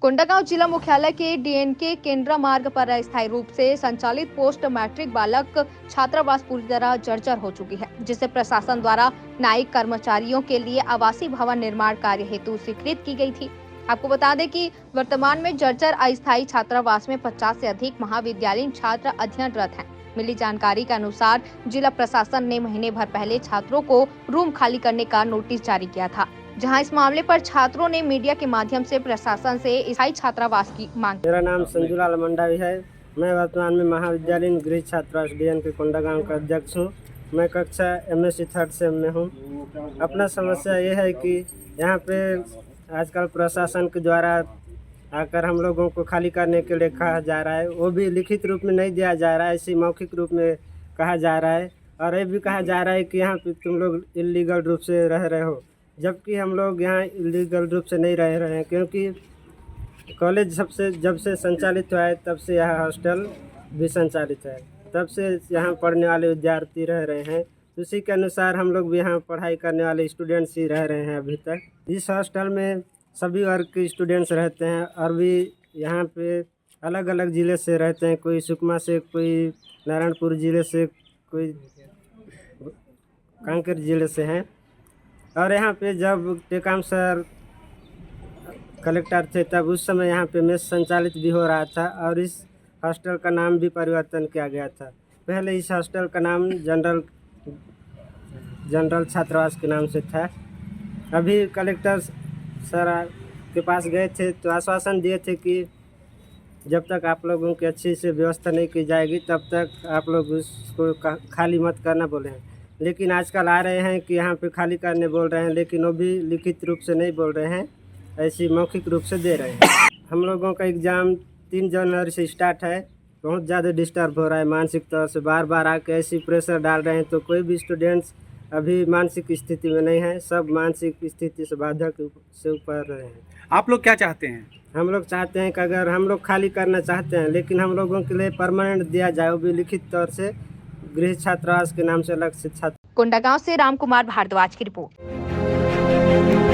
कोंडागांव जिला मुख्यालय के डीएनके केंद्र मार्ग पर अस्थायी रूप से संचालित पोस्ट मैट्रिक बालक छात्रावास पूरी तरह जर्जर हो चुकी है, जिसे प्रशासन द्वारा न्यायिक कर्मचारियों के लिए आवासीय भवन निर्माण कार्य हेतु स्वीकृत की गई थी। आपको बता दें कि वर्तमान में जर्जर अस्थायी छात्रावास में 50 से अधिक महाविद्यालयीन छात्र अध्ययनरत हैं। मिली जानकारी के अनुसार जिला प्रशासन ने महीने भर पहले छात्रों को रूम खाली करने का नोटिस जारी किया था, जहां इस मामले पर छात्रों ने मीडिया के माध्यम से प्रशासन से स्थायी छात्रावास की मांग। मेरा नाम संजूलाल मंडावी है। मैं वर्तमान में महाविद्यालयीन गृह छात्रावास डीएनके कोंडागांव का अध्यक्ष हूँ। मैं कक्षा एमएससी थर्ड सेम में हूँ। अपना समस्या ये है कि यहाँ पे आजकल प्रशासन के द्वारा आकर हम लोगों को खाली करने के लिए कहा जा रहा है, वो भी लिखित रूप में नहीं दिया जा रहा है, ऐसी मौखिक रूप में कहा जा रहा है। और ये भी कहा जा रहा है कि यहाँ पे तुम लोग इल्लीगल रूप से रह रहे हो, जबकि हम लोग यहाँ इल्लीगल रूप से नहीं रह रहे हैं, क्योंकि कॉलेज जब से संचालित हुआ है तब से यहाँ हॉस्टल भी संचालित है, तब से यहाँ पढ़ने वाले विद्यार्थी रह रहे हैं। उसी के अनुसार हम लोग भी यहाँ पढ़ाई करने वाले स्टूडेंट्स ही रह रहे हैं अभी तक। इस हॉस्टल में सभी वर्ग के स्टूडेंट्स रहते हैं और भी यहाँ पे अलग अलग ज़िले से रहते हैं, कोई सुकमा से, कोई नारायणपुर ज़िले से, कोई कांकेर ज़िले से हैं। और यहाँ पे जब टेकाम सर कलेक्टर थे तब उस समय यहाँ पे मेस संचालित भी हो रहा था और इस हॉस्टल का नाम भी परिवर्तन किया गया था। पहले इस हॉस्टल का नाम जनरल छात्रावास के नाम से था। अभी कलेक्टर सर के पास गए थे तो आश्वासन दिए थे कि जब तक आप लोगों की अच्छी से व्यवस्था नहीं की जाएगी तब तक आप लोग उसको खाली मत करना बोले हैं। लेकिन आजकल आ रहे हैं कि यहाँ पे खाली करने बोल रहे हैं, लेकिन वो भी लिखित रूप से नहीं बोल रहे हैं, ऐसी मौखिक रूप से दे रहे हैं। हम लोगों का एग्ज़ाम 3 जनवरी से स्टार्ट है। बहुत ज़्यादा डिस्टर्ब हो रहा है मानसिक तौर से, बार बार आके ऐसी प्रेशर डाल रहे हैं, तो कोई भी स्टूडेंट्स अभी मानसिक स्थिति में नहीं है, सब मानसिक स्थिति से बाधक से ऊपर रहे हैं। आप लोग क्या चाहते हैं? हम लोग चाहते हैं कि अगर हम लोग खाली करना चाहते हैं, लेकिन हम लोगों के लिए परमानेंट दिया जाए, वो भी लिखित तौर से गृह छात्रावास के नाम से अलग से छात्र। कोंडागांव से राम कुमार भारद्वाज की रिपोर्ट।